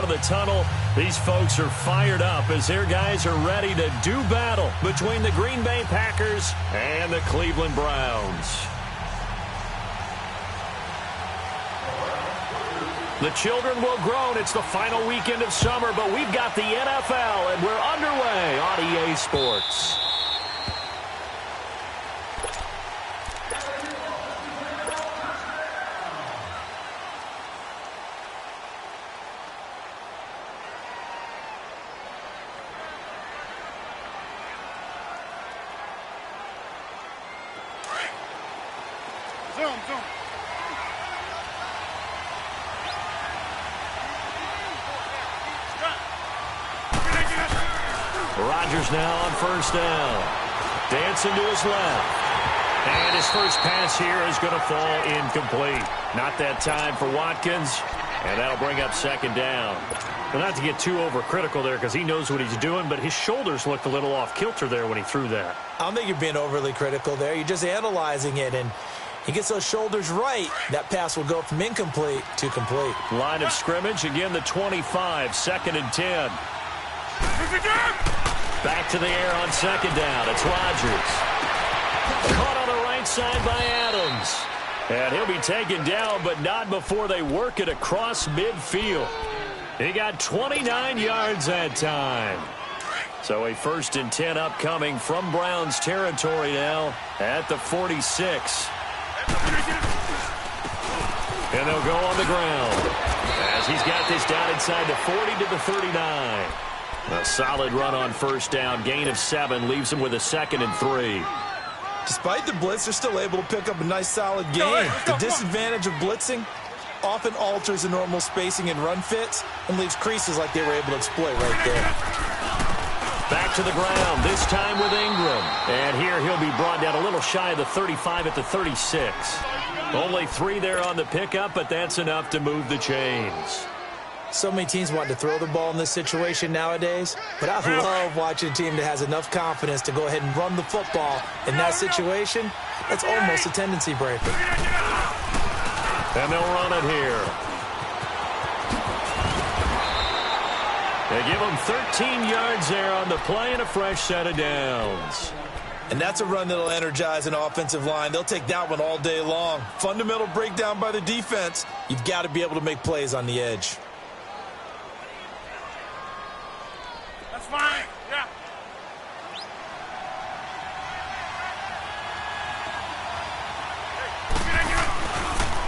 out of the tunnel. These folks are fired up as their guys are ready to do battle between the Green Bay Packers and the Cleveland Browns. The children will groan. It's the final weekend of summer, but we've got the NFL, and we're underway on EA Sports. Rodgers now on first down. Dancing to his left. And his first pass here is going to fall incomplete. Not that time for Watkins. And that'll bring up second down. Well, not to get too overcritical there because he knows what he's doing, but his shoulders looked a little off kilter there when he threw that. I don't think you're being overly critical there. You're just analyzing it, and he gets those shoulders right. That pass will go from incomplete to complete. Line of scrimmage, again the 25, second and 10. Back to the air on second down. It's Rodgers. Caught on the right side by Adams. And he'll be taken down, but not before they work it across midfield. He got 29 yards that time. So a first and 10 upcoming from Browns territory now at the 46. And they'll go on the ground as he's got this down inside the 40 to the 39. A solid run on first down. Gain of 7 leaves him with a second and 3. Despite the blitz, they're still able to pick up a nice, solid gain. The disadvantage of blitzing often alters the normal spacing and run fits and leaves creases like they were able to exploit right there. Back to the ground, this time with Ingram. And here he'll be brought down a little shy of the 35 at the 36. Only 3 there on the pickup, but that's enough to move the chains. So many teams want to throw the ball in this situation nowadays, but I love watching a team that has enough confidence to go ahead and run the football. In that situation, that's almost a tendency breaker. And they'll run it here. They give them 13 yards there on the play and a fresh set of downs. And that's a run that'll energize an offensive line. They'll take that one all day long. Fundamental breakdown by the defense. You've got to be able to make plays on the edge. That's fine. Yeah.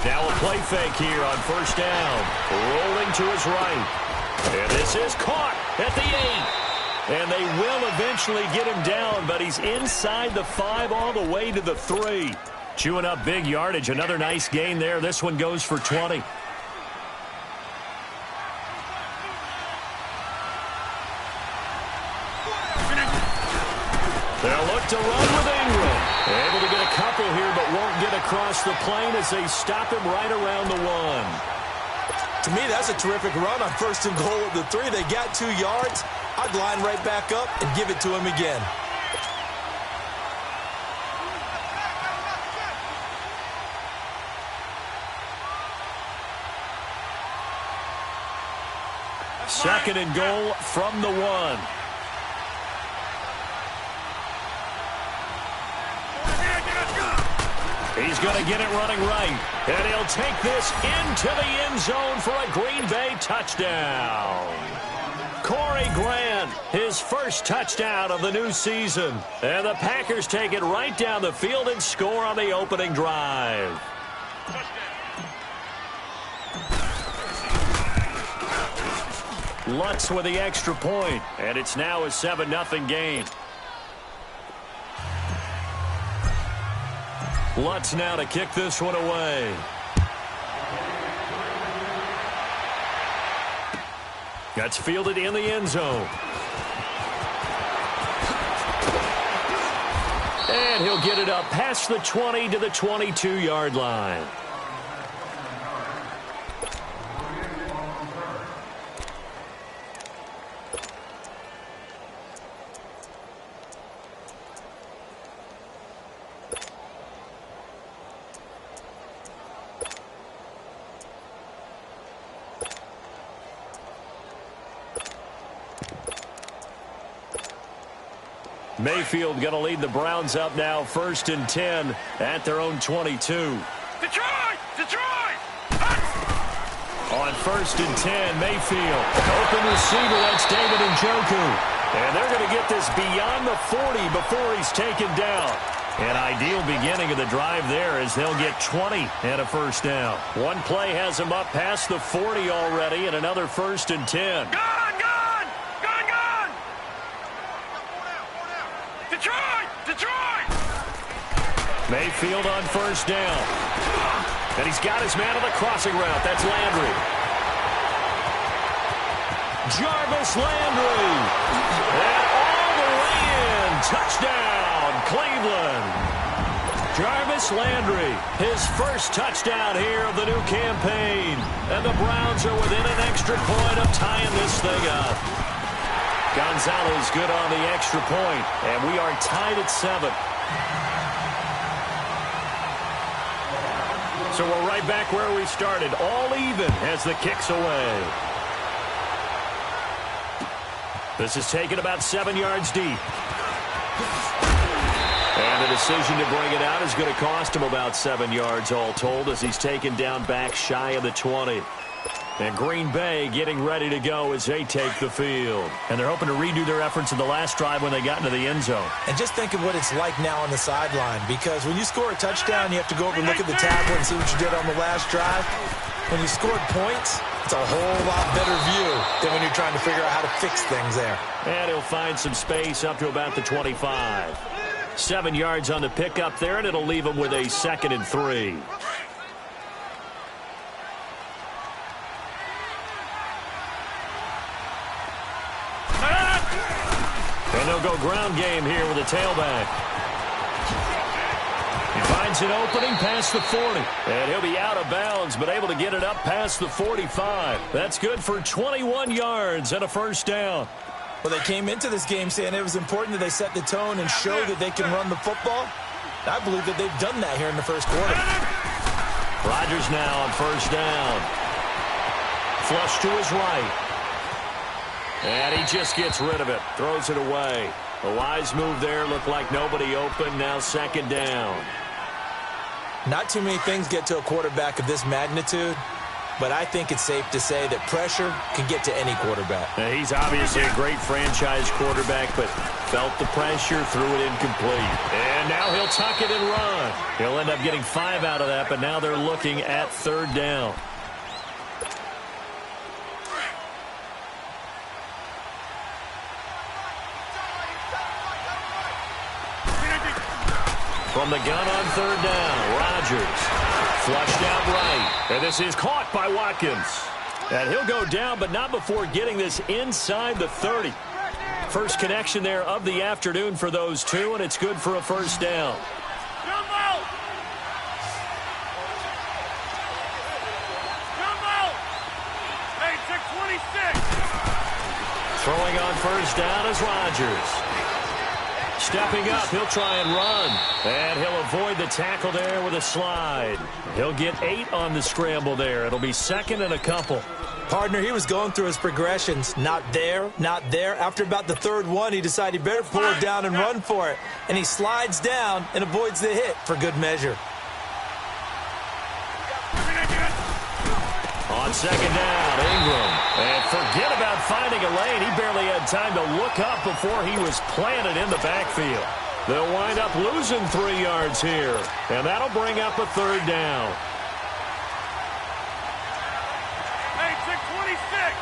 Now a play fake here on first down. Rolling to his right. And this is caught at the 8. And they will eventually get him down, but he's inside the 5 all the way to the 3. Chewing up big yardage. Another nice gain there. This one goes for 20. They'll look to run with Ingram. Able to get a couple here, but won't get across the plane as they stop him right around the 1. To me, that's a terrific run on first and goal at the 3. They got 2 yards. I'd line right back up and give it to him again. Second and goal from the 1. He's going to get it running right. And he'll take this into the end zone for a Green Bay touchdown. Corey Grant, his first touchdown of the new season. And the Packers take it right down the field and score on the opening drive. Lutz with the extra point, and it's now a 7-0 game. Lutz now to kick this one away. That's fielded in the end zone. And he'll get it up past the 20 to the 22-yard line. Mayfield going to lead the Browns up now, 1st and 10 at their own 22. Detroit! Detroit! On 1st and 10, Mayfield. Open receiver, that's David Njoku. And they're going to get this beyond the 40 before he's taken down. An ideal beginning of the drive there as they'll get 20 and a first down. One play has them up past the 40 already and another 1st and 10. Gone! Gone! Gone! Gone! Detroit! Detroit! Mayfield on 1st down. And he's got his man on the crossing route. That's Landry. Jarvis Landry. And all the way in. Touchdown, Cleveland. Jarvis Landry, his first touchdown here of the new campaign. And the Browns are within an extra point of tying this thing up. Gonzalez good on the extra point. And we are tied at 7. So we're right back where we started, all even as the kick's away. This is taken about 7 yards deep. And the decision to bring it out is going to cost him about 7 yards all told as he's taken down back shy of the 20. And Green Bay getting ready to go as they take the field. And they're hoping to redo their efforts in the last drive when they got into the end zone. And just think of what it's like now on the sideline, because when you score a touchdown, you have to go over and look at the tackle and see what you did on the last drive. When you scored points, it's a whole lot better view than when you're trying to figure out how to fix things there. And he'll find some space up to about the 25. 7 yards on the pickup there, and it'll leave him with a 2nd and 3. And they'll go ground game here with a tailback. He finds an opening past the 40. And he'll be out of bounds, but able to get it up past the 45. That's good for 21 yards and a first down. Well, they came into this game saying it was important that they set the tone and show that they can run the football. I believe that they've done that here in the first quarter. Rodgers now on 1st down. Flush to his right. And he just gets rid of it. Throws it away. A wise move there. Looked like nobody open. Now 2nd down. Not too many things get to a quarterback of this magnitude, but I think it's safe to say that pressure can get to any quarterback. Now, he's obviously a great franchise quarterback, but felt the pressure, threw it incomplete. And now he'll tuck it and run. He'll end up getting 5 out of that, but now they're looking at 3rd down. From the gun on 3rd down, Rodgers flushed out right. And this is caught by Watkins. And he'll go down, but not before getting this inside the 30. First connection there of the afternoon for those two, and it's good for a first down. Jumbo! Jumbo! Hey, 626! Throwing on 1st down is Rodgers. Stepping up, he'll try and run. And he'll avoid the tackle there with a slide. He'll get 8 on the scramble there. It'll be 2nd and a couple. Partner, he was going through his progressions. Not there, not there. After about the 3rd one, he decided he better pull it down and run for it. And he slides down and avoids the hit for good measure. On 2nd down, Ingram. And forget about finding a lane. He barely had time to look up before he was planted in the backfield. They'll wind up losing 3 yards here. And that'll bring up a 3rd down. Hey, 626!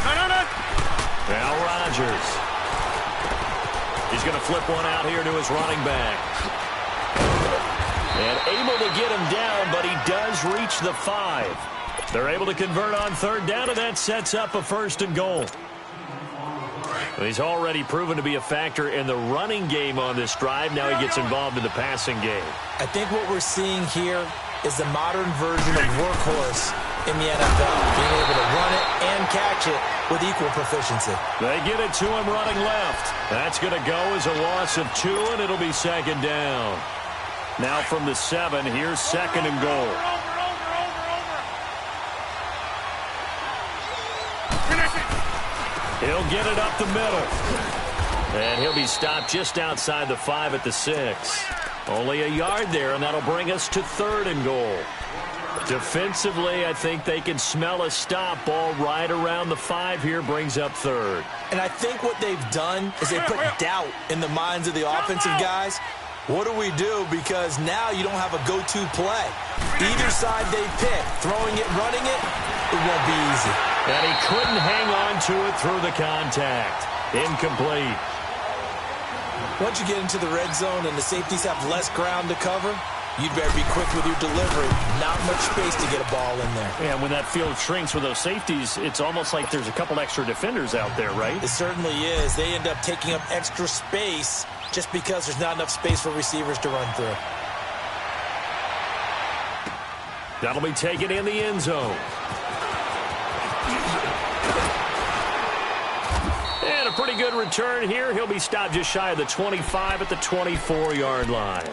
No. Now Rodgers. He's going to flip one out here to his running back. And able to get him down, but he does reach the 5. They're able to convert on 3rd down, and that sets up a 1st and goal. He's already proven to be a factor in the running game on this drive. Now he gets involved in the passing game. I think what we're seeing here is the modern version of workhorse in the NFL, being able to run it and catch it with equal proficiency. They get it to him running left. That's going to go as a loss of 2, and it'll be 2nd down. Now from the 7, here's 2nd and goal. Over. He'll get it up the middle. And he'll be stopped just outside the 5 at the 6. Only a yard there, and that'll bring us to 3rd and goal. Defensively, I think they can smell a stop. Ball right around the 5 here brings up 3rd. And I think what they've done is they put doubt in the minds of the offensive guys. What do we do? Because now you don't have a go-to play. Either side they pick, throwing it, running it, it won't be easy. And he couldn't hang on to it through the contact. Incomplete. Once you get into the red zone and the safeties have less ground to cover, you'd better be quick with your delivery. Not much space to get a ball in there. Yeah, when that field shrinks with those safeties, it's almost like there's a couple extra defenders out there, right? It certainly is. They end up taking up extra space just because there's not enough space for receivers to run through. That'll be taken in the end zone. And a pretty good return here. He'll be stopped just shy of the 25 at the 24-yard line.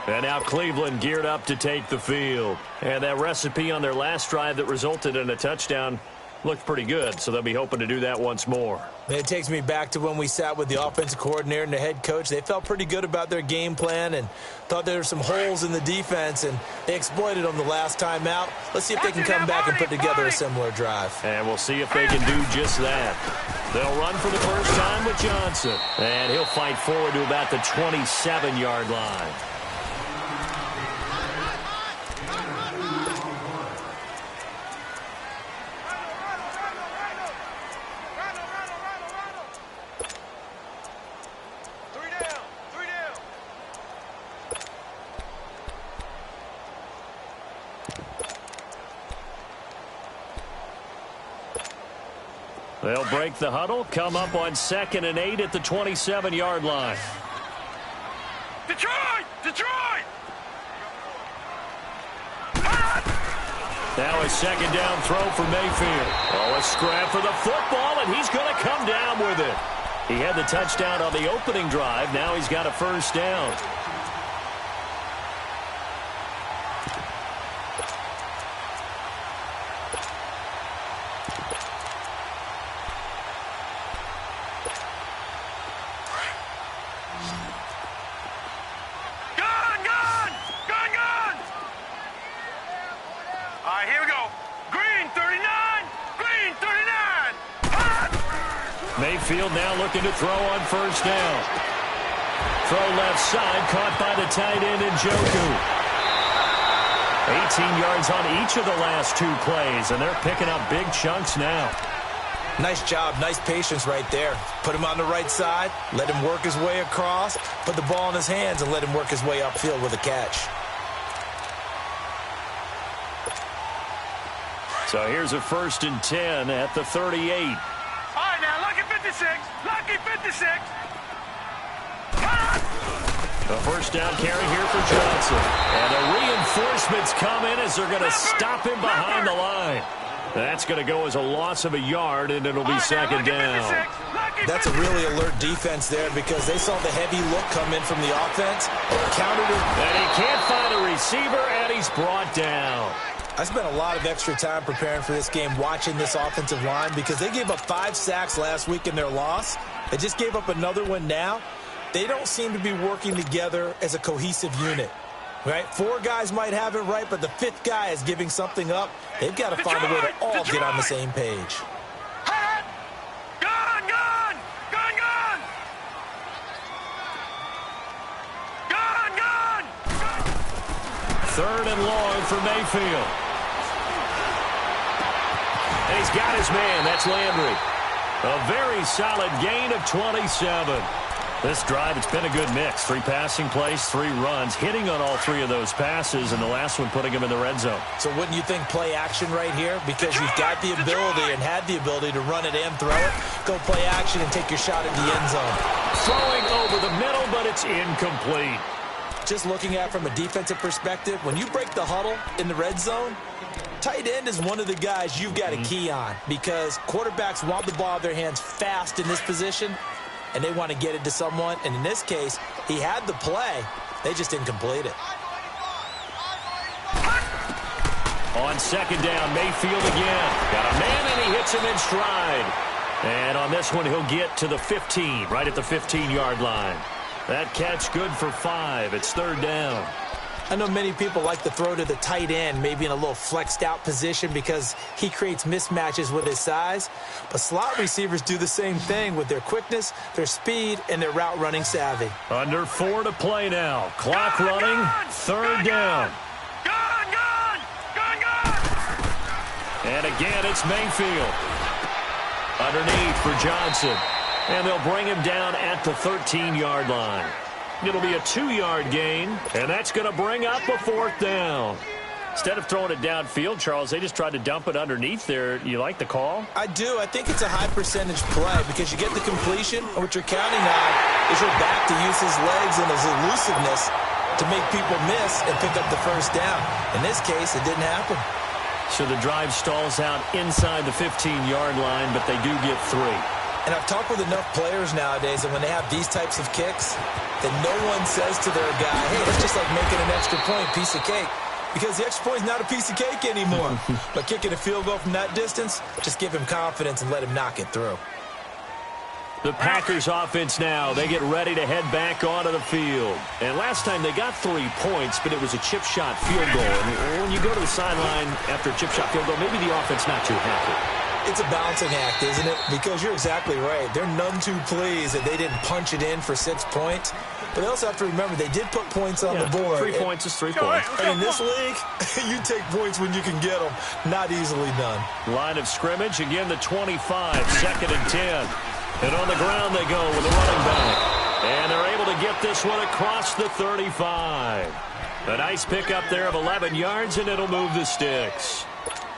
And now Cleveland geared up to take the field. And that recipe on their last drive that resulted in a touchdown looked pretty good, so they'll be hoping to do that once more. It takes me back to when we sat with the offensive coordinator and the head coach. They felt pretty good about their game plan and thought there were some holes in the defense, and they exploited them the last time out. Let's see if they can come back and put together a similar drive. And we'll see if they can do just that. They'll run for the first time with Johnson. And he'll fight forward to about the 27-yard line. They'll break the huddle, come up on 2nd and 8 at the 27-yard line. Detroit! Detroit! Now a 2nd down throw for Mayfield. Oh, a scrap for the football, and he's going to come down with it. He had the touchdown on the opening drive. Now he's got a first down. Mayfield now looking to throw on first down. Throw left side, caught by the tight end Njoku. 18 yards on each of the last 2 plays, and they're picking up big chunks now. Nice job, nice patience right there. Put him on the right side, let him work his way across, put the ball in his hands, and let him work his way upfield with a catch. So here's a 1st and 10 at the 38. Lucky 56! Lucky 56! A first down carry here for Johnson. And the reinforcements come in as they're going to stop him behind the line. That's going to go as a loss of a yard, and it'll be 2nd down. That's a really alert defense there because they saw the heavy look come in from the offense, countered it. And he can't find a receiver, and he's brought down. I spent a lot of extra time preparing for this game watching this offensive line because they gave up 5 sacks last week in their loss. They just gave up another one now. They don't seem to be working together as a cohesive unit. Right? 4 guys might have it right, but the 5th guy is giving something up. They've got to find a way to all get on the same page. Gone! Gone! Gone! Gone! Gone! Gone! 3rd and long for Mayfield. And he's got his man. That's Landry. A very solid gain of 27. This drive, it's been a good mix. 3 passing plays, 3 runs, hitting on all 3 of those passes, and the last one putting him in the red zone. So wouldn't you think play action right here? Because you've got the ability and had the ability to run it and throw it. Go play action and take your shot at the end zone. Throwing over the middle, but it's incomplete. Just looking at it from a defensive perspective, when you break the huddle in the red zone, tight end is one of the guys you've got a key on because quarterbacks want the ball in their hands fast in this position, and they want to get it to someone. And in this case, he had the play. They just didn't complete it. On 2nd down, Mayfield again. Got a man, and he hits him in stride. And on this one, he'll get to the 15, right at the 15-yard line. That catch good for 5. It's third down. I know many people like to throw to the tight end, maybe in a little flexed out position because he creates mismatches with his size. But slot receivers do the same thing with their quickness, their speed, and their route running savvy. Under 4 to play now. Clock running, third down. And again, it's Mayfield. Underneath for Johnson. And they'll bring him down at the 13-yard line. It'll be a 2-yard gain, and that's going to bring up a fourth down. Instead of throwing it downfield, Charles, they just tried to dump it underneath there. You like the call? I do. I think it's a high-percentage play because you get the completion, and what you're counting on is your back to use his legs and his elusiveness to make people miss and pick up the first down. In this case, it didn't happen. So the drive stalls out inside the 15-yard line, but they do get 3. And I've talked with enough players nowadays, and when they have these types of kicks, that no one says to their guy, hey, it's just like making an extra point, piece of cake. Because the extra point is not a piece of cake anymore. But kicking a field goal from that distance, just give him confidence and let him knock it through. The Packers offense now, they get ready to head back onto the field. And last time they got 3 points, but it was a chip shot field goal. And when you go to the sideline after a chip shot field goal, maybe the offense not too happy. It's a balancing act, isn't it? Because you're exactly right. They're none too pleased that they didn't punch it in for 6 points. But they also have to remember they did put points on the board. 3 points is 3 points. And in this league, you take points when you can get them. Not easily done. Line of scrimmage, again the 25, 2nd and 10. And on the ground they go with the running back. And they're able to get this one across the 35. A nice pickup there of 11 yards, and it'll move the sticks.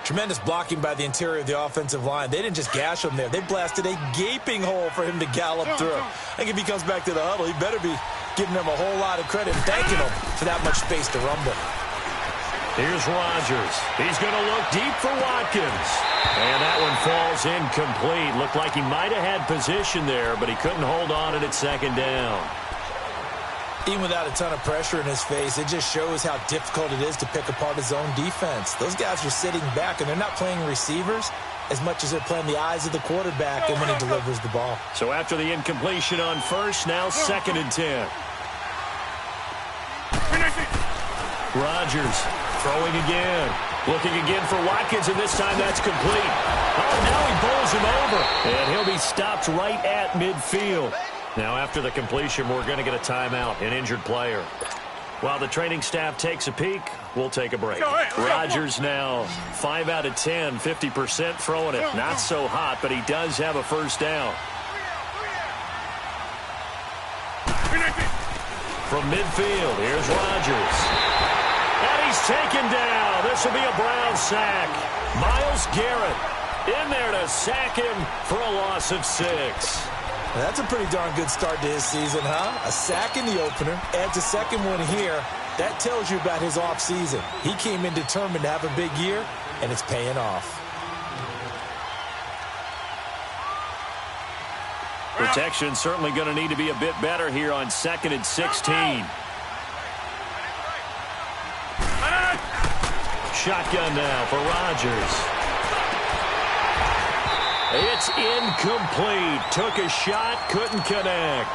Tremendous blocking by the interior of the offensive line. They didn't just gash him there. They blasted a gaping hole for him to gallop through. I think if he comes back to the huddle, he better be giving them a whole lot of credit and thanking them for that much space to rumble. Here's Rodgers. He's going to look deep for Watkins. And that one falls incomplete. Looked like he might have had position there, but he couldn't hold on at 2nd down. Even without a ton of pressure in his face, it just shows how difficult it is to pick apart his own defense. Those guys are sitting back, and they're not playing receivers as much as they're playing the eyes of the quarterback and when he delivers the ball. So after the incompletion on first, now 2nd and 10. Rodgers throwing again. Looking again for Watkins, and this time that's complete. Oh, now he bowls him over, and he'll be stopped right at midfield. Now, after the completion, we're going to get a timeout, an injured player. While the training staff takes a peek, we'll take a break. Rodgers now 5 out of 10, 50% throwing it. Not so hot, but he does have a first down. From midfield, here's Rodgers. And he's taken down. This will be a Brown sack. Myles Garrett in there to sack him for a loss of 6. That's a pretty darn good start to his season, huh? A sack in the opener, adds a second one here. That tells you about his offseason. He came in determined to have a big year, and it's paying off. Protection certainly going to need to be a bit better here on 2nd and 16. Shotgun now for Rodgers. It's incomplete. Took a shot, couldn't connect.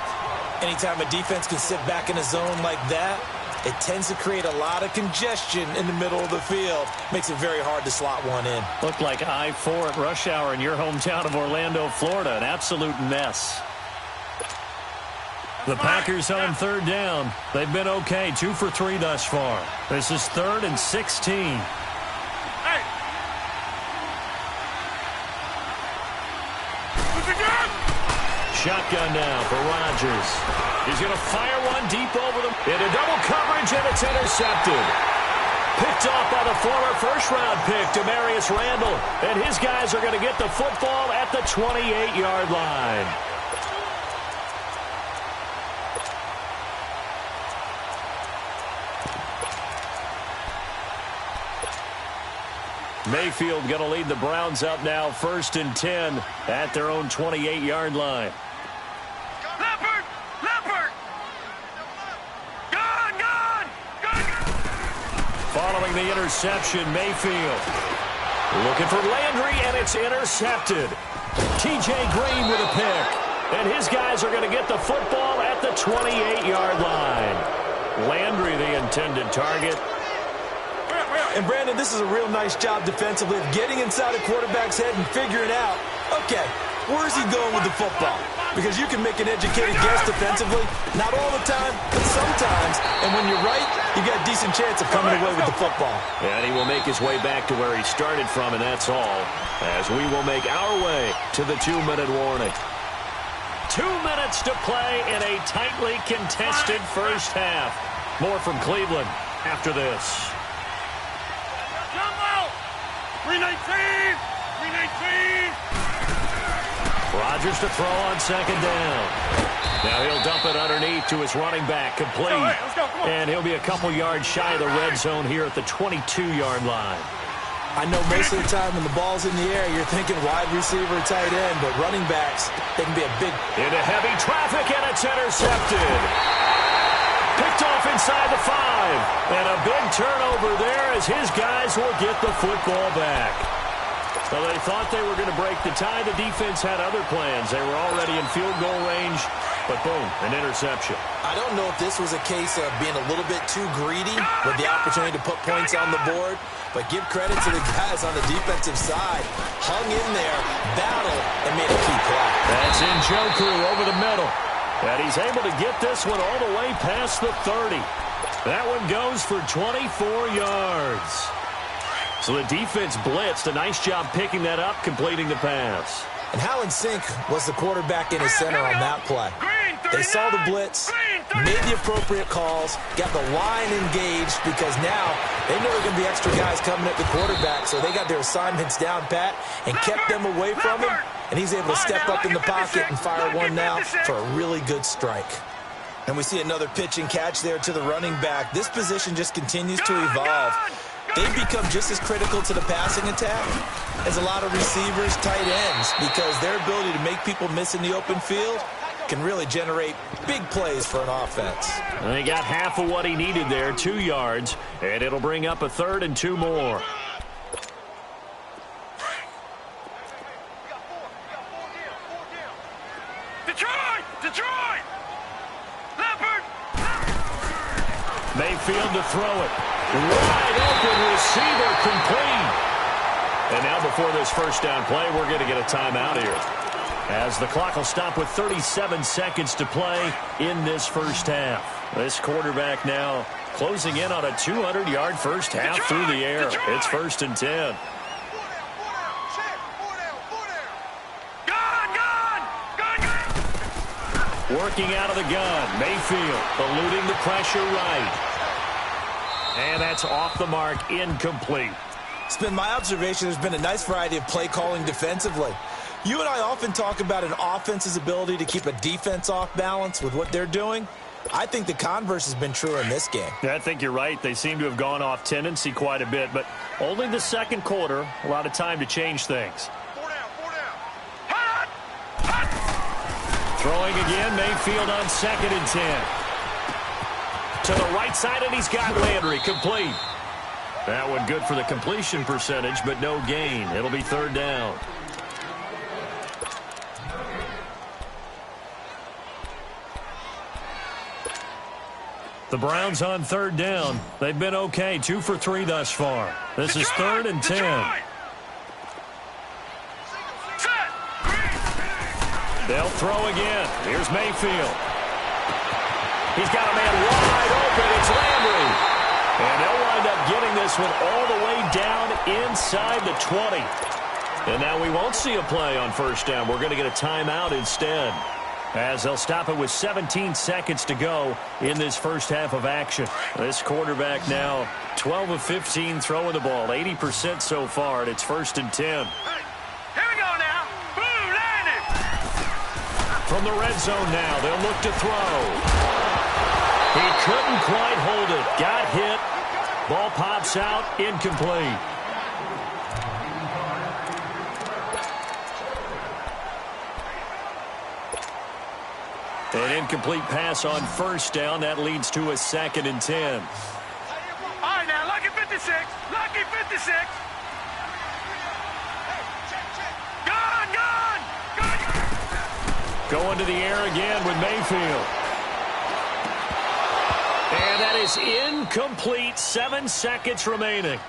Anytime a defense can sit back in a zone like that, it tends to create a lot of congestion in the middle of the field. Makes it very hard to slot one in. Looked like I-4 at rush hour in your hometown of Orlando, Florida. An absolute mess. The Packers on 3rd down. They've been okay, 2 for 3 thus far. This is 3rd and 16. Shotgun now for Rodgers. He's going to fire one deep over them. Into double coverage, and it's intercepted. Picked off by the former first-round pick, Demarius Randall. And his guys are going to get the football at the 28-yard line. Mayfield going to lead the Browns up now, 1st and 10 at their own 28-yard line. Following the interception, Mayfield looking for Landry, and it's intercepted. T.J. Green with a pick. And his guys are going to get the football at the 28-yard line. Landry, the intended target. And, Brandon, this is a real nice job defensively of getting inside a quarterback's head and figuring out, okay, where's he going with the football? Because you can make an educated guess defensively. Not all the time, but sometimes. And when you're right, you got a decent chance of coming away with the football. And he will make his way back to where he started from, and that's all, as we will make our way to the 2-minute warning. 2 minutes to play in a tightly contested first half. More from Cleveland after this. 319! 319! Rodgers to throw on second down. Now he'll dump it underneath to his running back, complete. Let's go, come on. And he'll be a couple yards shy of the red zone here at the 22-yard line. I know most of the time when the ball's in the air, you're thinking wide receiver, tight end, but running backs, they can be a big... Into heavy traffic, and it's intercepted. Picked off inside the 5. And a big turnover there as his guys will get the football back. Well, they thought they were going to break the tie. The defense had other plans. They were already in field goal range, but boom, an interception. I don't know if this was a case of being a little bit too greedy with the opportunity to put points on the board, but give credit to the guys on the defensive side. Hung in there, battled, and made a key play. That's Njoku over the middle. And he's able to get this one all the way past the 30. That one goes for 24 yards. So the defense blitzed. A nice job picking that up, completing the pass. And how in sync was the quarterback in his center on that play? They saw the blitz, made the appropriate calls, got the line engaged because now they know there are going to be extra guys coming at the quarterback, so they got their assignments down pat and kept them away from him, and he's able to step up in the pocket and fire one now for a really good strike. And we see another pitch and catch there to the running back. This position just continues to evolve. They've become just as critical to the passing attack as a lot of receivers, tight ends, because their ability to make people miss in the open field can really generate big plays for an offense. And he got half of what he needed there, 2 yards, and it'll bring up a 3rd and 2 more. Detroit! Detroit! Leopard! Mayfield to throw it. Wide open receiver, complete. And now before this first down play, we're going to get a timeout here, as the clock will stop with 37 seconds to play in this first half. This quarterback now closing in on a 200-yard first half through the air. It's 1st and 10. Working out of the gun. Mayfield eluding the pressure right. And that's off the mark, incomplete. It's been my observation there's been a nice variety of play calling defensively. You and I often talk about an offense's ability to keep a defense off balance with what they're doing. I think the converse has been true in this game. Yeah, I think you're right. They seem to have gone off tendency quite a bit, but only the second quarter, a lot of time to change things. 4 down. Hot! Hot! Throwing again, Mayfield on 2nd and 10. To the right side, and he's got Landry, complete. That one good for the completion percentage, but no gain. It'll be 3rd down. The Browns on 3rd down. They've been okay, 2 for 3 thus far. This is 3rd and 10. They'll throw again. Here's Mayfield. He's got a man wide open. It's Landry. And they'll wind up getting this one all the way down inside the 20. And now we won't see a play on 1st down. We're going to get a timeout instead, as they'll stop it with 17 seconds to go in this first half of action. This quarterback now 12 of 15 throwing the ball, 80% so far, and it's 1st and 10. Here we go now. Boom, landed. From the red zone now, they'll look to throw. He couldn't quite hold it. Got hit. Ball pops out, incomplete. An incomplete pass on 1st down. That leads to a 2nd and 10. All right, now, lucky 56. Lucky 56. Gone, gone, Going to the air again with Mayfield. And that is incomplete. 7 seconds remaining.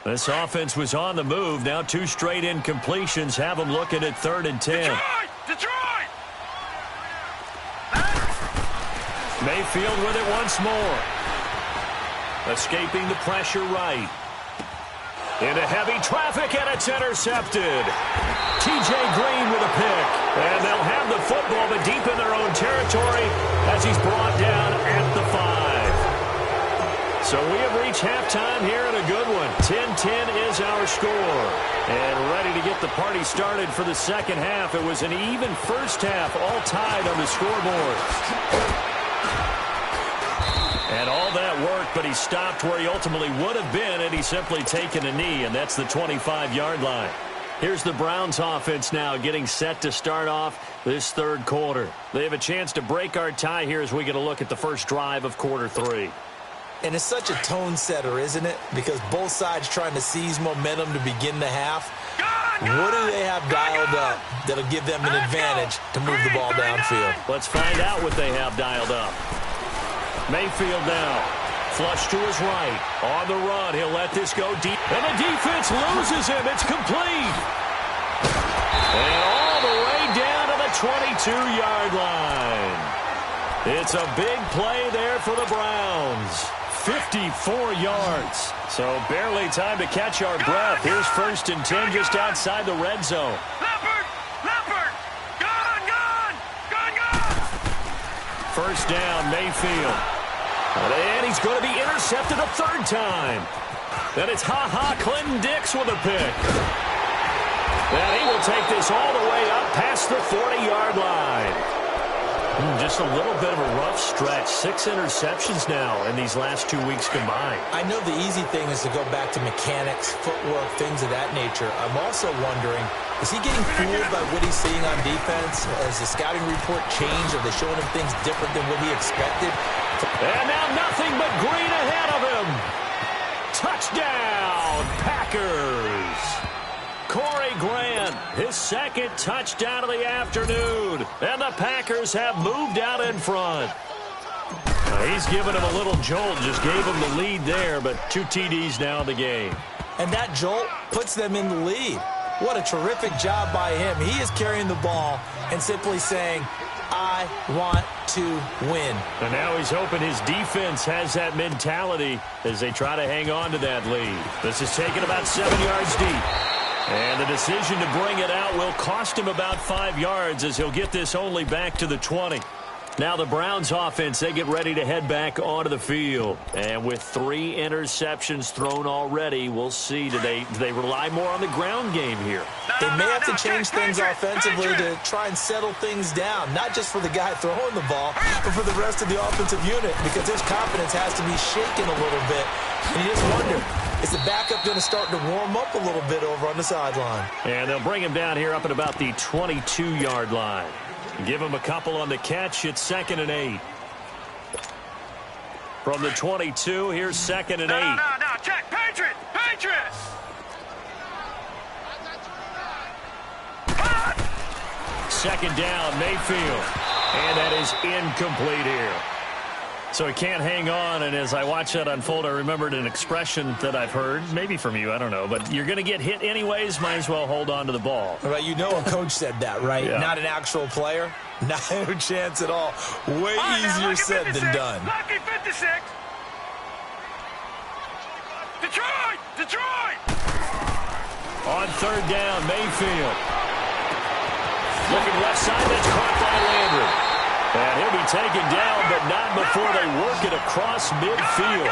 This offense was on the move. Now 2 straight incompletions have them looking at 3rd and 10. Detroit! Mayfield with it once more. Escaping the pressure right. Into heavy traffic, and it's intercepted. T.J. Green with a pick. And they'll have the football, but deep in their own territory as he's brought down at the 5. So we have reached halftime here in a good one. 10-10 is our score. And ready to get the party started for the second half. It was an even first half, all tied on the scoreboard. And all that work, but he stopped where he ultimately would have been had he simply taken a knee, and that's the 25-yard line. Here's the Browns offense now getting set to start off this 3rd quarter. They have a chance to break our tie here as we get a look at the first drive of quarter 3. And it's such a tone setter, isn't it? Because both sides trying to seize momentum to begin the half. What do they have dialed up that'll give them an advantage to move the ball downfield? Let's find out what they have dialed up. Mayfield now. Flush to his right. On the run. He'll let this go deep. And the defense loses him. It's complete. And all the way down to the 22-yard line. It's a big play there for the Browns. 54 yards. So barely time to catch our breath. Here's 1st and 10 just outside the red zone. Leopard! Gone! 1st down, Mayfield. And he's going to be intercepted a 3rd time. Then it's Clinton Dix with a pick. And he will take this all the way up past the 40-yard line. Just a little bit of a rough stretch. 6 interceptions now in these last 2 weeks combined. I know the easy thing is to go back to mechanics, footwork, things of that nature. I'm also wondering, is he getting fooled by what he's seeing on defense? Has the scouting report changed? Are they showing him things different than what he expected? And now nothing but green ahead of him. Touchdown, Packers. Corey Grant, his 2nd touchdown of the afternoon. And the Packers have moved out in front. He's given him a little jolt, just gave him the lead there, but 2 TDs now in the game. And that jolt puts them in the lead. What a terrific job by him. He is carrying the ball and simply saying, I want to win. And now he's hoping his defense has that mentality as they try to hang on to that lead. This is taken about 7 yards deep. And the decision to bring it out will cost him about 5 yards as he'll get this only back to the 20. Now the Browns offense, they get ready to head back onto the field. And with 3 interceptions thrown already, we'll see. Do they rely more on the ground game here? They may have to change things offensively to try and settle things down, not just for the guy throwing the ball, but for the rest of the offensive unit, because his confidence has to be shaken a little bit. And you just wonder, is the backup going to start to warm up a little bit over on the sideline? And they'll bring him down here up at about the 22-yard line. Give him a couple on the catch. It's 2nd and 8. From the 22, here's 2nd and 8. No, check. Patriots! Second down, Mayfield. And that is incomplete here. So he can't hang on, and as I watch that unfold, I remembered an expression that I've heard, maybe from you, I don't know, but you're going to get hit anyways, might as well hold on to the ball. Right, you know a coach said that, right? Yeah. Not an actual player? Not a chance at all. Way easier said than done. Lucky 56. Detroit! On 3rd down, Mayfield. Looking left side, that's caught by Landry. And he'll be taken down, but not before they work it across midfield.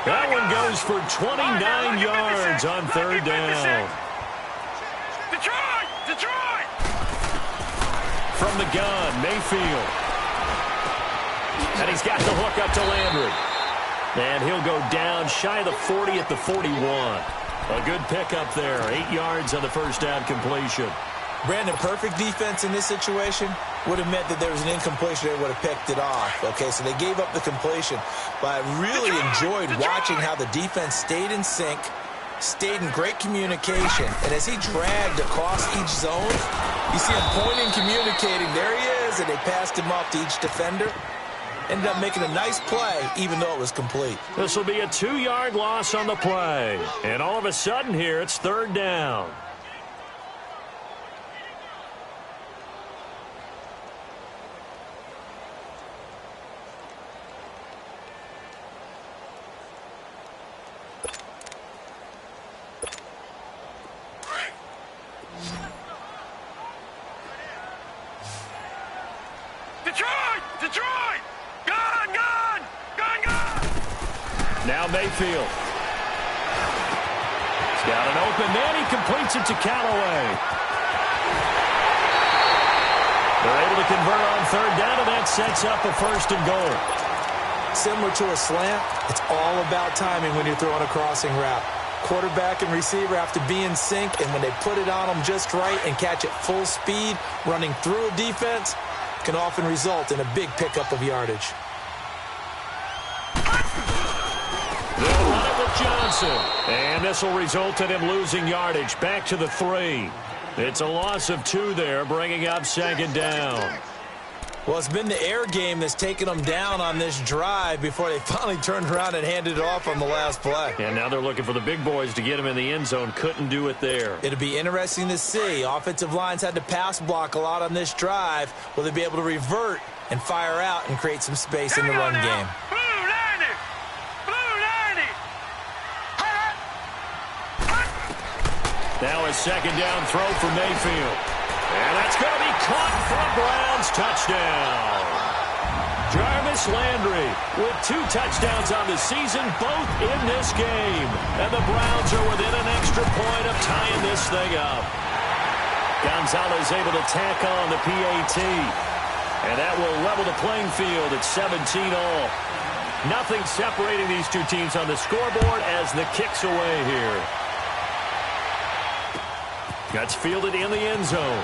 That one goes for 29 yards on 3rd down. Detroit! From the gun, Mayfield. And he's got the hook up to Landry. And he'll go down shy of the 40 at the 41. A good pickup there. 8 yards on the first down completion. Brandon, perfect defense in this situation would have meant that there was an incompletion. They would have picked it off. Okay, so they gave up the completion. But I really enjoyed watching how the defense stayed in sync, stayed in great communication. And as he dragged across each zone, you see him pointing, communicating. There he is, and they passed him off to each defender. Ended up making a nice play, even though it was complete. This will be a 2-yard loss on the play. And all of a sudden here, it's 3rd down. Detroit! Gone! Now Mayfield. He's got an open man. He completes it to Callaway. They're able to convert on 3rd down, and that sets up a 1st and goal. Similar to a slant, it's all about timing when you're throwing a crossing route. Quarterback and receiver have to be in sync, and when they put it on them just right and catch it full speed, running through a defense, can often result in a big pickup of yardage. They'll run it with Johnson. And this will result in him losing yardage. Back to the 3. It's a loss of 2 there, bringing up 2nd down. Well, it's been the air game that's taken them down on this drive before they finally turned around and handed it off on the last play. And now they're looking for the big boys to get him in the end zone. Couldn't do it there. It'll be interesting to see. Offensive lines had to pass block a lot on this drive. Will they be able to revert and fire out and create some space in the run game? Now a 2nd down throw for Mayfield. And that's going to be caught for a Browns touchdown. Jarvis Landry with 2 touchdowns on the season, both in this game. And the Browns are within an extra point of tying this thing up. Gonzalez able to tack on the PAT. And that will level the playing field at 17 all. Nothing separating these 2 teams on the scoreboard as the kick's away here. That's fielded in the end zone.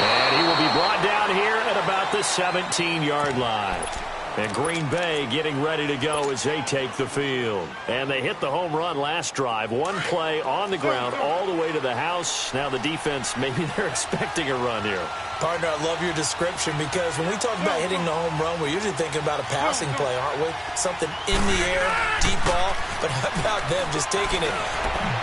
And he will be brought down here at about the 17-yard line. And Green Bay getting ready to go as they take the field. And they hit the home run last drive. 1 play on the ground all the way to the house. Now the defense, maybe they're expecting a run here. Partner, I love your description because when we talk about hitting the home run, we're usually thinking about a passing play, aren't we? Something in the air, deep ball. But how about them just taking it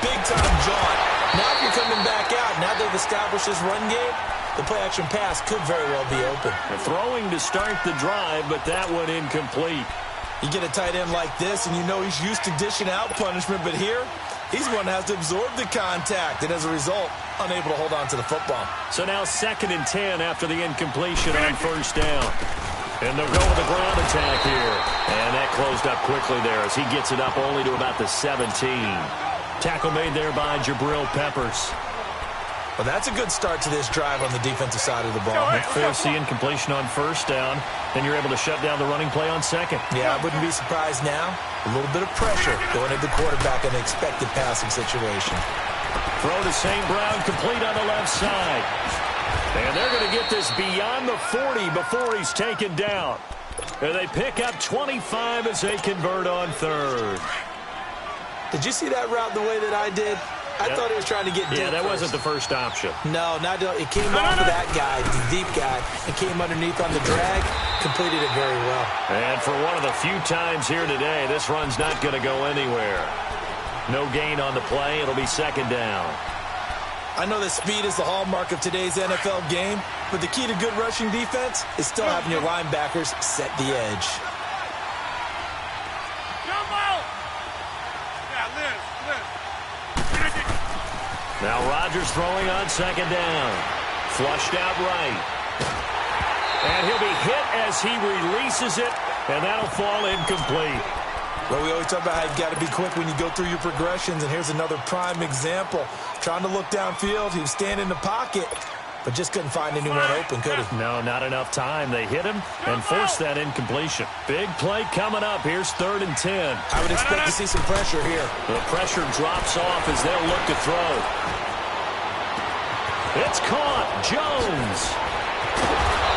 big-time jaunt? Now if you're coming back out, now they've established this run game, the play-action pass could very well be open. They're throwing to start the drive, but that one incomplete. You get a tight end like this, and you know he's used to dishing out punishment, but here, he's one that has to absorb the contact, and as a result, unable to hold on to the football. So now 2nd and 10 after the incompletion on 1st down. And they'll go with the ground attack here. And that closed up quickly there as he gets it up only to about the 17. Tackle made there by Jabril Peppers. Well, that's a good start to this drive on the defensive side of the ball. Force the incompletion on 1st down. Then you're able to shut down the running play on 2nd. Yeah, I wouldn't be surprised now. A little bit of pressure going at the quarterback in an expected passing situation. Throw to St. Brown, complete on the left side. And they're going to get this beyond the 40 before he's taken down. And they pick up 25 as they convert on 3rd. Did you see that route the way that I did? I thought he was trying to get deep. Yeah, that first. wasn't the first option. No, it came off of that guy, the deep guy, and came underneath on the drag, completed it very well. And for one of the few times here today, this run's not going to go anywhere. No gain on the play. It'll be 2nd down. I know that speed is the hallmark of today's NFL game, but the key to good rushing defense is still having your linebackers set the edge. Now Rodgers throwing on 2nd down. Flushed out right. And he'll be hit as he releases it, and that'll fall incomplete. Well, we always talk about how you've got to be quick when you go through your progressions, and here's another prime example. Trying to look downfield, he was standing in the pocket, but just couldn't find anyone open, could he? No, not enough time. They hit him and forced that incompletion. Big play coming up. Here's 3rd and 10. I would expect to see some pressure here. The pressure drops off as they'll look to throw. It's caught. Jones.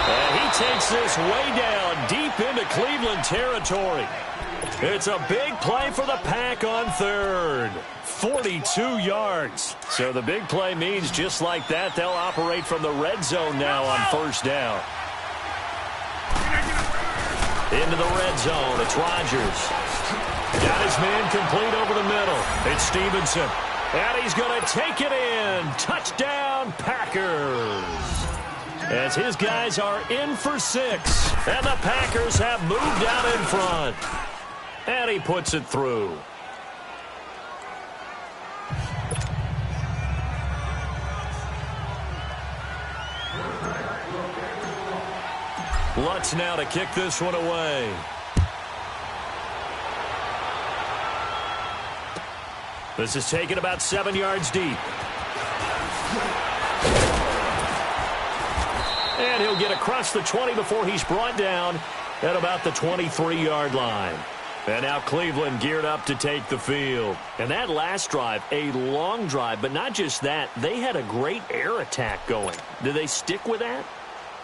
And he takes this way down deep into Cleveland territory. It's a big play for the Pack on third. 42 yards. So the big play means just like that, they'll operate from the red zone now on first down. Into the red zone. It's Rodgers. Got his man complete over the middle. It's Stevenson. And he's going to take it in. Touchdown, Packers. As his guys are in for 6. And the Packers have moved out in front. And he puts it through. Lutz now to kick this one away. This is taken about 7 yards deep. And he'll get across the 20 before he's brought down at about the 23-yard line. And now Cleveland geared up to take the field. And that last drive, a long drive, but not just that. They had a great air attack going. Do they stick with that?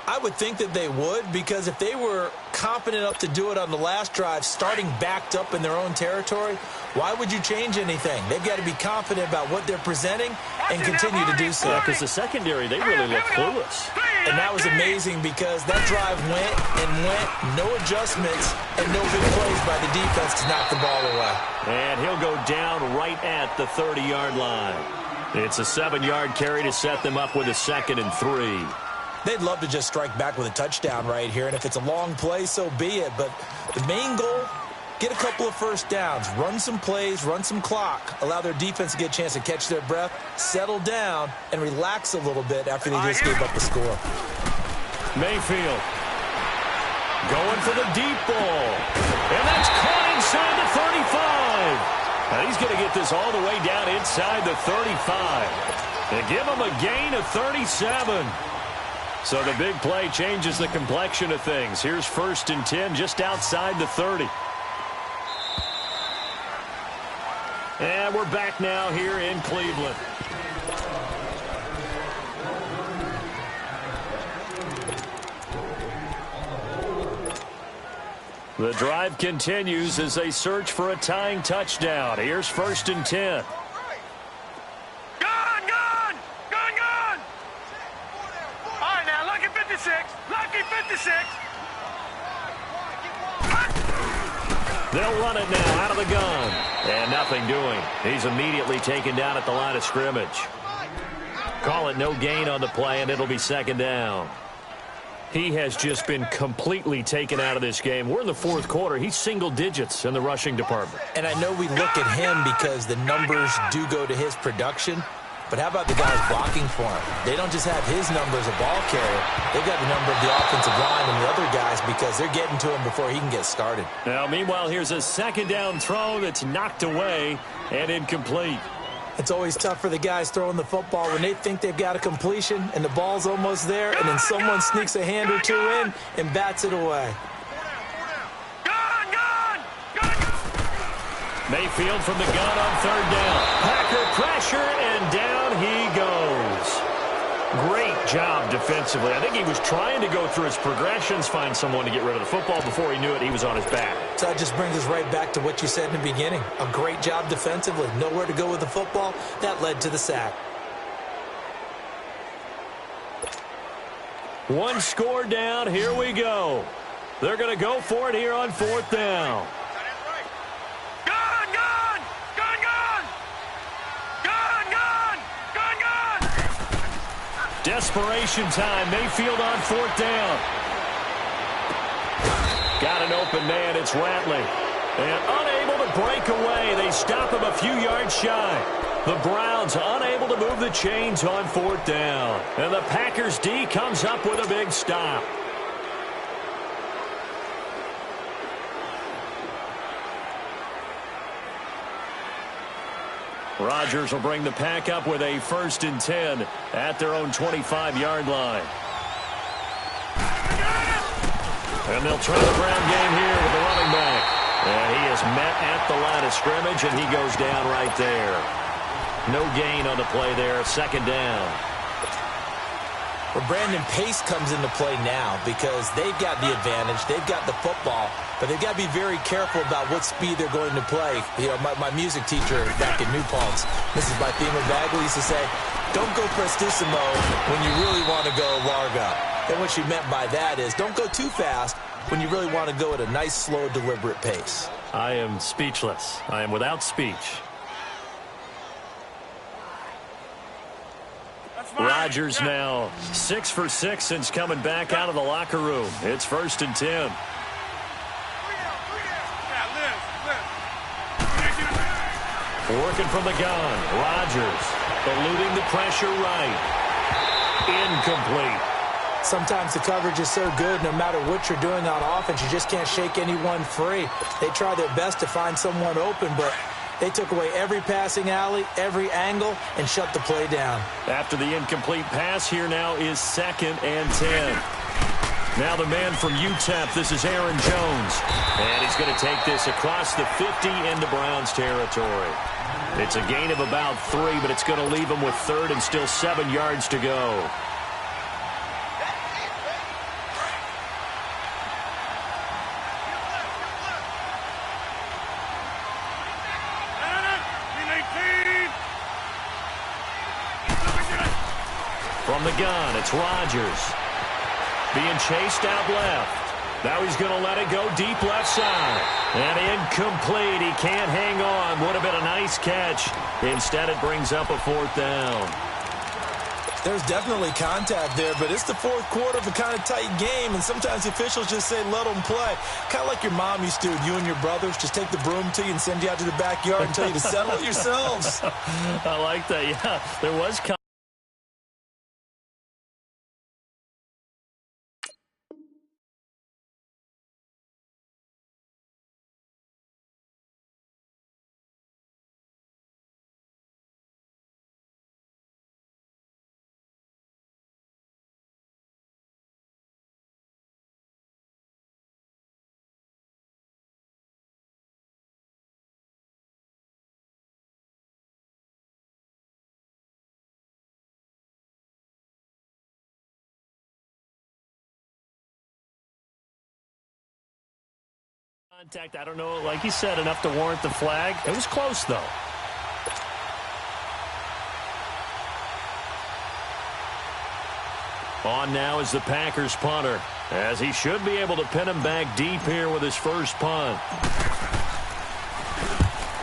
I would think that they would, because if they were competent enough to do it on the last drive, starting backed up in their own territory, why would you change anything? They've got to be confident about what they're presenting and continue to do so. Yeah, because the secondary, they really look clueless. And that was amazing because that drive went and went, no adjustments, and no big plays by the defense to knock the ball away. And he'll go down right at the 30-yard line. It's a 7-yard carry to set them up with a 2nd and 3. They'd love to just strike back with a touchdown right here, and if it's a long play, so be it. But the main goal, get a couple of first downs, run some plays, run some clock, allow their defense to get a chance to catch their breath, settle down, and relax a little bit after they just gave up the score. Mayfield going for the deep ball. And that's caught inside the 35. And he's going to get this all the way down inside the 35. They give him a gain of 37. So the big play changes the complexion of things. Here's 1st and 10 just outside the 30. And we're back now here in Cleveland. The drive continues as they search for a tying touchdown. Here's 1st and 10. They'll run it now out of the gun. And nothing doing. He's immediately taken down at the line of scrimmage. Call it no gain on the play, and it'll be 2nd down. He has just been completely taken out of this game. We're in the 4th quarter. He's single digits in the rushing department. And I know we look at him because the numbers do go to his production. But how about the guys blocking for him? They don't just have his number as a ball carrier. They've got the number of the offensive line and the other guys because they're getting to him before he can get started. Now, meanwhile, here's a 2nd down throw that's knocked away and incomplete. It's always tough for the guys throwing the football when they think they've got a completion and the ball's almost there, and then someone sneaks a hand or two in and bats it away. Mayfield from the gun on 3rd down. Packer pressure, and down he goes. Great job defensively. I think he was trying to go through his progressions, find someone to get rid of the football. Before he knew it, he was on his back. So that just brings us right back to what you said in the beginning. A great job defensively. Nowhere to go with the football. That led to the sack. One score down. Here we go. They're going to go for it here on 4th down. Desperation time. Mayfield on 4th down. Got an open man. It's Ratley. And unable to break away. They stop him a few yards shy. The Browns unable to move the chains on 4th down. And the Packers D comes up with a big stop. Rodgers will bring the Pack up with a 1st and 10 at their own 25-yard line. And they'll try the ground game here with the running back. And he is met at the line of scrimmage, and he goes down right there. No gain on the play there, 2nd down. Where Brandon, pace comes into play now because they've got the advantage. They've got the football, but they've got to be very careful about what speed they're going to play. You know, my music teacher back in New Paltz, Mrs. Bythema Bagley, used to say, don't go prestissimo when you really want to go largo. And what she meant by that is don't go too fast when you really want to go at a nice, slow, deliberate pace. I am speechless. I am without speech. Rodgers now 6 for 6 since coming back out of the locker room. It's 1st and 10. Working from the gun. Rodgers eluding the pressure right. Incomplete. Sometimes the coverage is so good, no matter what you're doing on offense, you just can't shake anyone free. They try their best to find someone open, but they took away every passing alley, every angle, and shut the play down. After the incomplete pass, here now is 2nd and 10. Now the man from UTEP, this is Aaron Jones. And he's going to take this across the 50 into Browns territory. It's a gain of about 3, but it's going to leave him with 3rd and still 7 yards to go. From the gun, it's Rodgers. Being chased out left. Now he's going to let it go deep left side. And incomplete. He can't hang on. Would have been a nice catch. Instead, it brings up a 4th down. There's definitely contact there, but it's the 4th quarter of a kind of tight game, and sometimes the officials just say, let them play. Kind of like your mom used to with you and your brothers. Just take the broom to you and send you out to the backyard and tell you to settle it yourselves. I like that. Yeah, there was contact. I don't know, like you said, enough to warrant the flag. It was close, though. On now is the Packers punter, as he should be able to pin him back deep here with his first punt.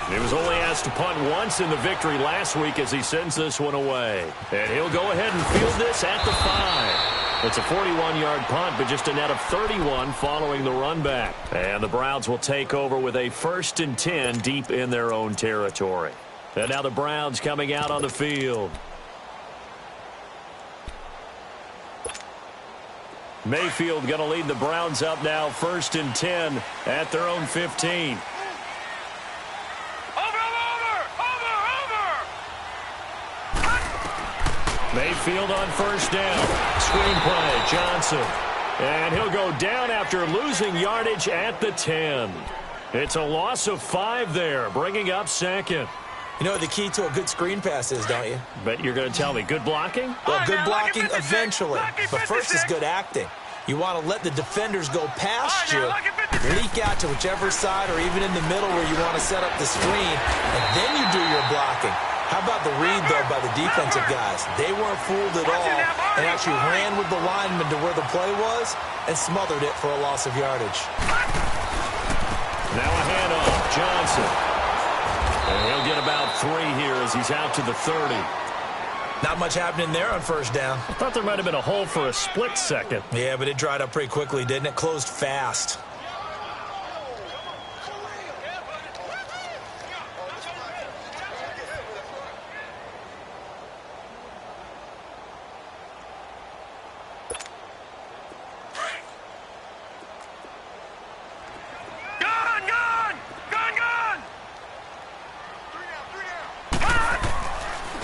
He was only asked to punt once in the victory last week as he sends this one away. And he'll go ahead and field this at the 5. It's a 41-yard punt, but just a net of 31 following the run back. And the Browns will take over with a 1st and 10 deep in their own territory. And now the Browns coming out on the field. Mayfield going to lead the Browns up now 1st and 10 at their own 15. Mayfield on 1st down. Screenplay, Johnson. And he'll go down after losing yardage at the 10. It's a loss of 5 there, bringing up 2nd. You know what the key to a good screen pass is, don't you? Bet you're going to tell me. Good blocking? Well, good blocking eventually. But first is good acting. You want to let the defenders go past you, leak out to whichever side or even in the middle where you want to set up the screen, and then you do your blocking. How about the read, though, by the defensive guys? They weren't fooled at all and actually ran with the lineman to where the play was and smothered it for a loss of yardage. Now a handoff, Johnson. And he'll get about 3 here as he's out to the 30. Not much happening there on 1st down. I thought there might have been a hole for a split second. Yeah, but it dried up pretty quickly, didn't it? Closed fast.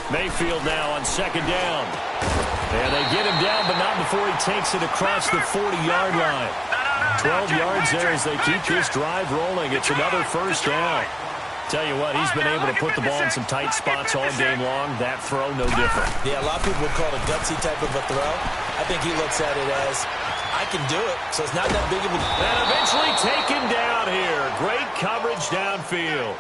Mayfield now on 2nd down. And they get him down, but not before he takes it across the 40-yard line. 12 yards there as they keep this drive rolling. It's another 1st down. Tell you what, he's been able to put the ball in some tight spots all game long. That throw, no different. Yeah, a lot of people would call it a gutsy type of a throw. I think he looks at it as, I can do it, so it's not that big of a... And eventually taken down here. Great coverage downfield.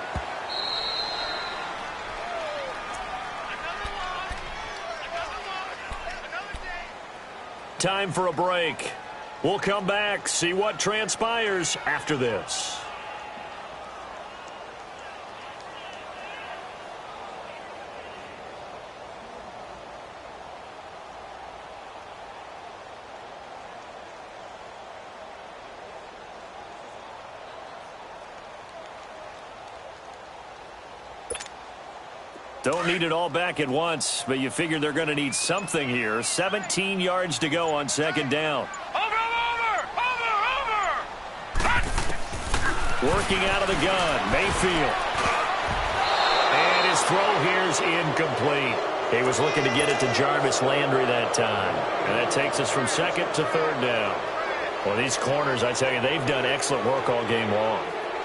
Time for a break. We'll come back, see what transpires after this. Don't need it all back at once, but you figure they're going to need something here. 17 yards to go on second down. Over! Working out of the gun, Mayfield. And his throw here's incomplete. He was looking to get it to Jarvis Landry that time. And that takes us from second to third down. Well, these corners, I tell you, they've done excellent work all game long.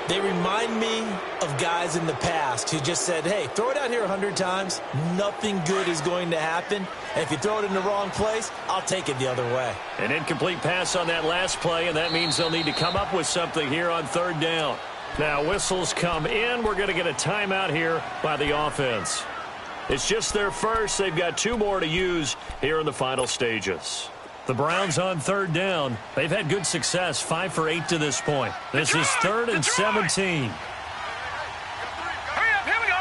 They remind me of guys in the past who just said, hey, throw it out here 100 times. Nothing good is going to happen. And if you throw it in the wrong place, I'll take it the other way. An incomplete pass on that last play, and that means they'll need to come up with something here on third down. Now, whistles come in. We're going to get a timeout here by the offense. It's just their first. They've got 2 more to use here in the final stages. The Browns on third down. They've had good success, 5 for 8 to this point. This is 3rd and 17. Hurry up, here we go.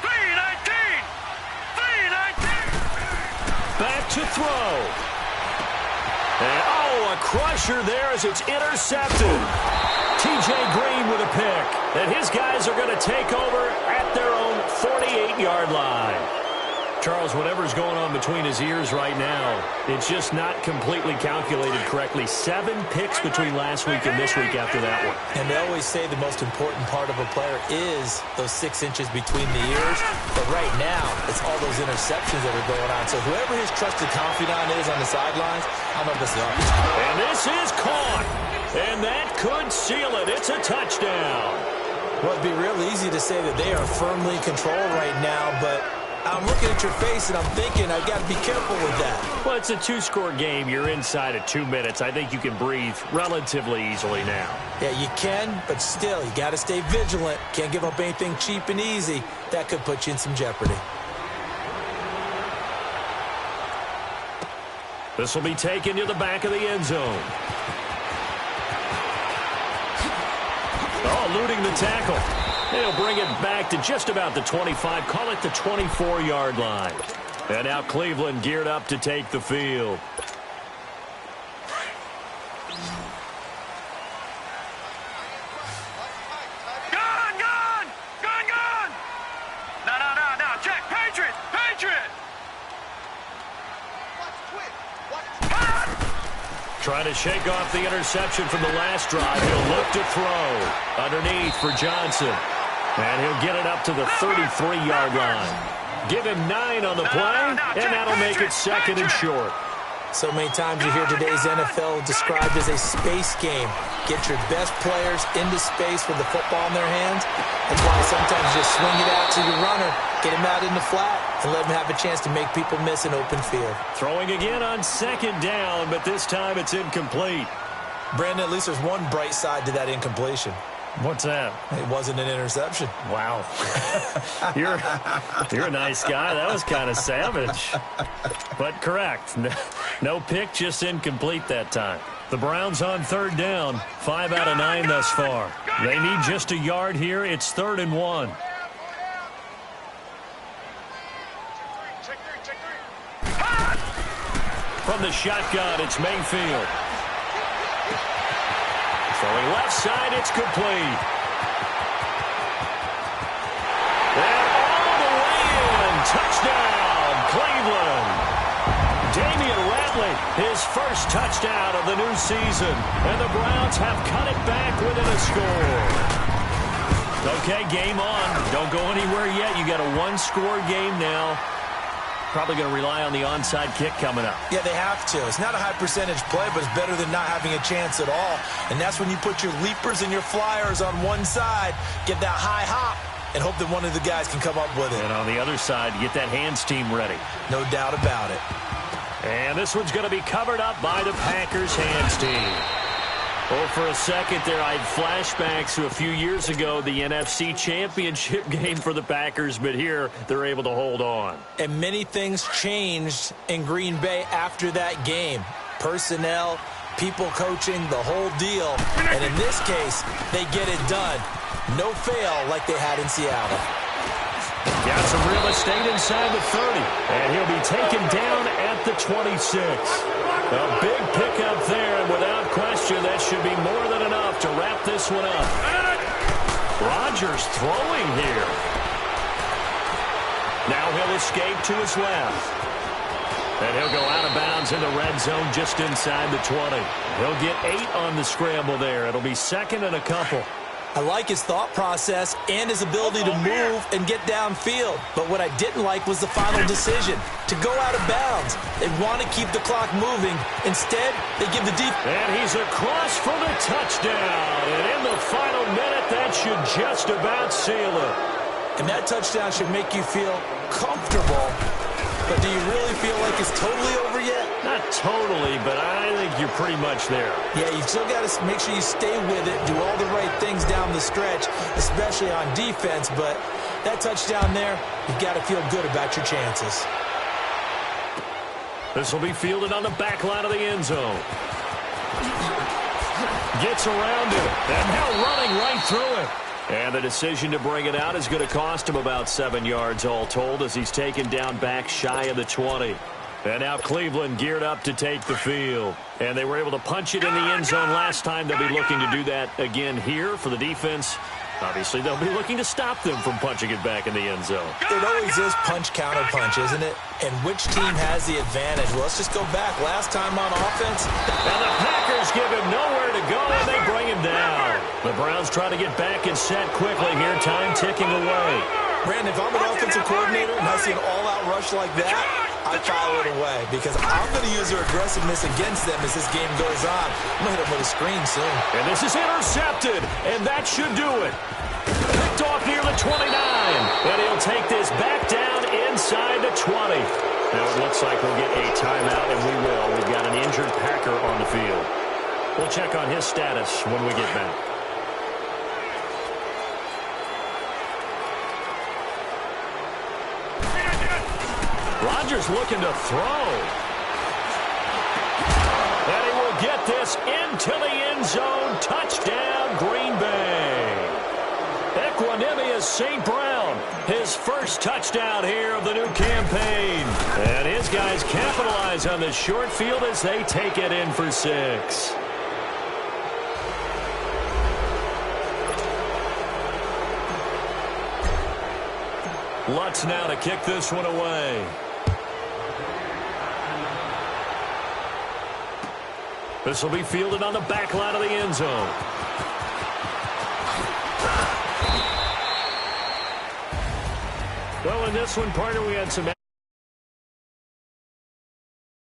3-19. Back to throw. And, a crusher there as it's intercepted. T.J. Green with a pick. And his guys are going to take over at their own 48-yard line. Charles, whatever's going on between his ears right now, it's just not completely calculated correctly. 7 picks between last week and this week after that one. And they always say the most important part of a player is those 6 inches between the ears. But right now, it's all those interceptions that are going on. So whoever his trusted confidant is on the sidelines, I don't know if this is obvious. And this is caught. And that could seal it. It's a touchdown. Well, it'd be real easy to say that they are firmly in control right now, but I'm looking at your face, and I'm thinking I've got to be careful with that. Well, it's a 2-score game. You're inside of 2 minutes. I think you can breathe relatively easily now. Yeah, you can, but still, you got to stay vigilant. Can't give up anything cheap and easy. That could put you in some jeopardy. This will be taken to the back of the end zone. Eluding the tackle. They'll bring it back to just about the 25. Call it the 24-yard line. And now Cleveland geared up to take the field. Gone! No. Check. Patriot! Trying to shake off the interception from the last drive. He'll look to throw. Underneath for Johnson. And he'll get it up to the 33-yard line. Give him 9 on the play, and that'll make it 2nd and short. So many times you hear today's NFL described as a space game. Get your best players into space with the football in their hands. That's why sometimes you just swing it out to your runner, get him out in the flat, and let him have a chance to make people miss an open field. Throwing again on 2nd down, but this time it's incomplete. Brandon, at least there's one bright side to that incompletion. What's that? It wasn't an interception. Wow. You're a nice guy. That was kind of savage. But correct. No pick, just incomplete that time. The Browns on 3rd down. 5 out of 9 thus far. They need just a yard here. It's 3rd and 1. From the shotgun, it's Mayfield. Throwing left side, it's complete. And all the way in. Touchdown, Cleveland. Damian Ratley, his first touchdown of the new season. And the Browns have cut it back within a score. Okay, game on. Don't go anywhere yet. You got a 1-score game now. Probably going to rely on the onside kick coming up. Yeah, they have to. It's not a high percentage play, but it's better than not having a chance at all. And that's when you put your leapers and your flyers on one side, get that high hop, and hope that one of the guys can come up with it. And on the other side, get that hands team ready. No doubt about it. And this one's going to be covered up by the Packers hands team. Oh, for a second there, I had flashbacks to a few years ago, the NFC Championship game for the Packers, but here they're able to hold on. And many things changed in Green Bay after that game. Personnel, people coaching, the whole deal. And in this case, they get it done. No fail like they had in Seattle. Got some real estate inside the 30. And he'll be taken down at the 26. A big pickup there, and without question, that should be more than enough to wrap this one up. Rodgers throwing here. Now he'll escape to his left. And he'll go out of bounds in the red zone just inside the 20. He'll get 8 on the scramble there. It'll be second and a couple. I like his thought process and his ability to move and get downfield. But what I didn't like was the final decision, to go out of bounds. They want to keep the clock moving. Instead, they give the defense. And he's across for the touchdown. And in the final minute, that should just about seal it. And that touchdown should make you feel comfortable. But do you really feel like it's totally over yet? Not totally, but I think you're pretty much there. Yeah, you still got to make sure you stay with it, do all the right things down the stretch, especially on defense. But that touchdown there, you've got to feel good about your chances. This will be fielded on the back line of the end zone. Gets around it, and now running right through it. And the decision to bring it out is going to cost him about 7 yards all told as he's taken down back shy of the 20. And now Cleveland geared up to take the field. And they were able to punch it in the end zone last time. They'll be looking to do that again here for the defense. Obviously, they'll be looking to stop them from punching it back in the end zone. It always is punch-counter-punch, isn't it? And which team has the advantage? Well, let's just go back. Last time on offense. And the Packers give him nowhere to go, and they bring him down. The Browns try to get back and set quickly here. Time ticking away. Brandon, if I'm an offensive coordinator and I see an all-out rush like that, I file it away because I'm going to use their aggressiveness against them as this game goes on. I'm going to hit them with a screen soon. And this is intercepted, and that should do it. Picked off near the 29, and he'll take this back down inside the 20. Now it looks like we'll get a timeout, and we will. We've got an injured Packer on the field. We'll check on his status when we get back. Rodgers looking to throw. And he will get this into the end zone. Touchdown, Green Bay. Equanimous St. Brown, his first touchdown here of the new campaign. And his guys capitalize on the short field as they take it in for 6. Lutz now to kick this one away. This will be fielded on the back line of the end zone. Well, in this one, partner, we had some